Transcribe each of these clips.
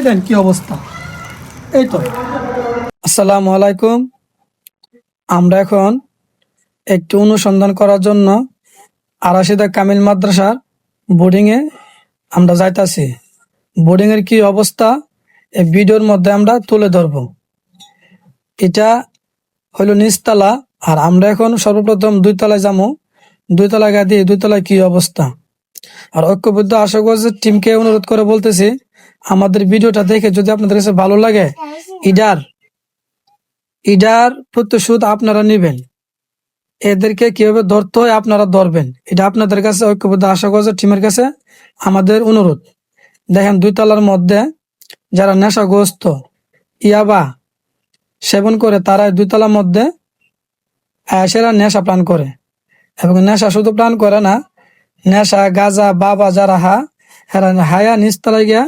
এই দেন কি অবস্থা। এই তো আসসালামু আলাইকুম। আমরা এখন একটু অনুসন্ধান করার জন্য আরাশিদা কামিল মাদ্রাসার বোর্ডিং এ আমরা যাইতাছি। বোর্ডিং এর কি অবস্থা এই ভিডিওর মধ্যে আমরা তুলে ধরবো। এটা হলো নিচতলা, আর আমরা এখন সর্বপ্রথম দুই তলায় যাবো। দুই তলায় গিয়ে দিয়ে দুই তলায় কি অবস্থা। আর ঐক্যবদ্ধ আশাগঞ্জের টিমকে অনুরোধ করে বলতেছি, আমাদের ভিডিওটা দেখে যদি আপনাদের কাছে ভালো লাগে, ইডার ইডার প্রতিশোধ আপনারা নেবেন। এদেরকে কিভাবে ধরতে হয় আপনারা ধরবেন, এটা আপনাদের কাছে ঐক্যবদ্ধ আশাগঞ্জের টিমের কাছে আমাদের অনুরোধ। দেখেন দুই তলার মধ্যে যারা নেশাগ্রস্ত ইয়াবা সেবন করে তারা দুই তলার মধ্যে সেরা নেশা প্লান করে, এবং নেশা শুধু প্লান করে না, নেশা গাজা বাবা যারা হায়া নিচতলায় গিয়া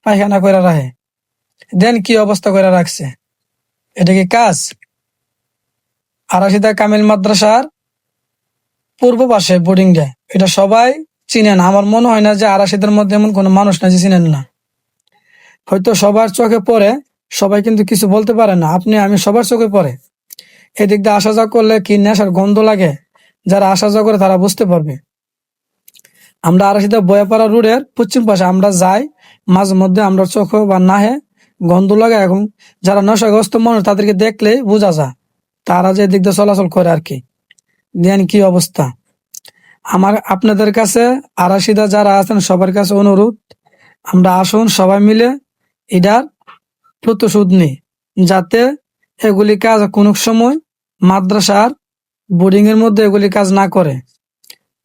পায়খানা করে রাখে। দেন কি অবস্থা করে রাখছে, এটা কি কাজ? আরাশিদা কামিল মাদ্রাসার পূর্ব পাশে বোর্ডিং টা, এটা সবাই চিনেন। আমার মনে হয় না যে আরাশিদের মধ্যে এমন কোনো মানুষ না যে চিনেন না। হয়তো সবার চোখে পড়ে, সবাই কিন্তু কিছু বলতে পারে না। আপনি আমি সবার চোখে পড়ে। এদিক দিয়ে আসা যাওয়া করলে কি নেশার গন্ধ লাগে, যারা আসা যাওয়া করে তারা বুঝতে পারবে। আমরা আরাশিদা বয়াপাড়া রোডের পশ্চিম পাশে আমরা যাই, মাঝে মধ্যে আমরা চোখে বা নাহে গন্ধ লাগে, এবং যারা নেশাগ্রস্ত মানুষ তাদেরকে দেখলেই বোঝা যায় তারা যে দিক দিয়ে চলাচল করে আর কি। দেন কি অবস্থা। আপনাদের কাছে আরাশিদা যারা আছেন সবার কাছে অনুরোধ, আমরা আসুন সবাই মিলে এটার প্রতিশোধ নিই, যাতে এগুলি কাজ কোনো সময় মাদ্রাসার বোর্ডিং এর মধ্যে এগুলি কাজ না করে।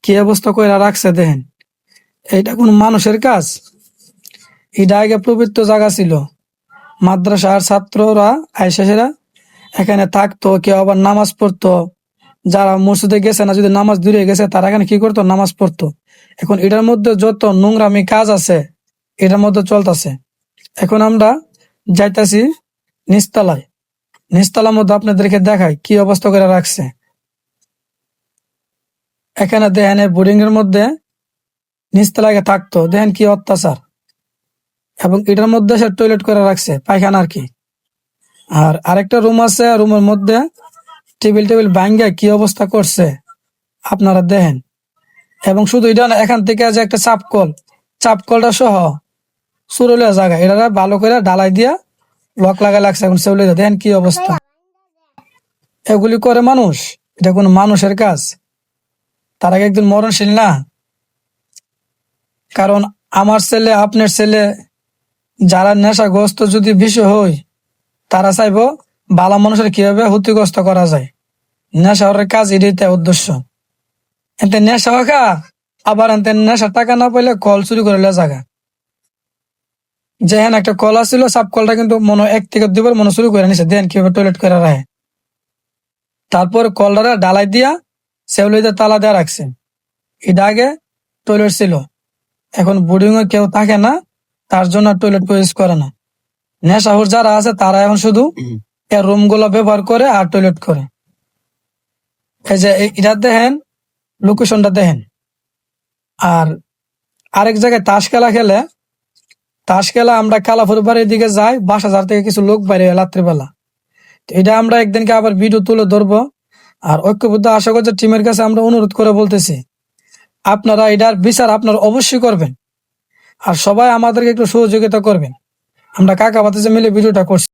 কি অবস্থা করে রাখছে দেখেন। এটা কোন মানুষের কাজ? এটা আগে পবিত্র জায়গা ছিল, মাদ্রাসার ছাত্ররা আইসেরা এখানে থাকতো, কেউ আবার নামাজ পড়তো। যারা মসজিদে গেছে না, যদি নামাজ দূরে গেছে তারা এখানে কি করতো, নামাজ পড়তো। এখন এটার মধ্যে যত নোংরামি কাজ আছে এটার মধ্যে চলতেছে। এখন আমরা যাইতাছি নিচতলায়। নিচতলার মধ্যে আপনাদেরকে দেখাই কি অবস্থা করে রাখছে। এখানে দেখেন বোর্ডিং এর মধ্যে নিচতলায় থাকতো, দেখেন কি অত্যাচার। এবং এটার মধ্যে সে টয়লেট করে রাখছে, পায়খানা আর কি। আর আরেকটা রুম আছে, রুমের মধ্যে টেবিল ভাঙ্গা কি অবস্থা করছে আপনারা দেখেন। এবং শুধু এটা না, এখান থেকে যে একটা চাপকলটা সহ সুরলিয়া জায়গা, এটা ভালো করে ডালাই দিয়া লক লাগাই লাগছে। এখন সেগুলি দেখেন কি অবস্থা। এগুলি করে মানুষ? এটা কোন মানুষের কাজ? তার আগে একদিন মরণশীল না। কারণ আমার ছেলে আপনার ছেলে যারা নেশাগ্রস্ত যদি বিষয় হয়, তারা চাইবো ভালো মানুষের কিভাবে ক্ষতিগ্রস্ত করা যায়। নেশার কাজ এটাই তার উদ্দেশ্য। এতে নেশা খা, আবার এতে নেশার টাকা না পাইলে কল চুরি করে জায়গা। যেহেন একটা কল আসছিল, সাব কলটা কিন্তু মনে 1 থেকে 2 বার মনে চুরি করে নিছে। দেন কিভাবে টয়লেট করে রাখে। তারপর কলটা ডালাই দিয়া সেগুলিতে তালা দেওয়া রাখছে। এটা আগে টয়লেট ছিল, এখন বোর্ডিং এ কেউ থাকে না, তার জন্য টয়লেট ইউজ করে না। নেশাহুর যারা আছে তারা এখন শুধু এর রুম গুলো ব্যবহার করে আর টয়লেট করে। এই যে এটা দেখেন, লোকেশনটা দেখেন। আর আরেক জায়গায় তাস খেলা আমরা কালাপুর বাড়ির দিকে যাই, 22,000 থেকে কিছু লোক বাইরে রাত্রিবেলা। এটা আমরা একদিনকে আবার ভিডিও তুলে ধরবো। আর ঐক্যবদ্ধ আশাগঞ্জের টিমের কাছে আমরা অনুরোধ করে বলতেছি, আপনারা এটার বিচার আপনারা অবশ্যই করবেন। আর সবাই আমাদেরকে একটু সহযোগিতা করবেন। আমরা কাকা বাতাসে মিলে ভিডিওটা করছি।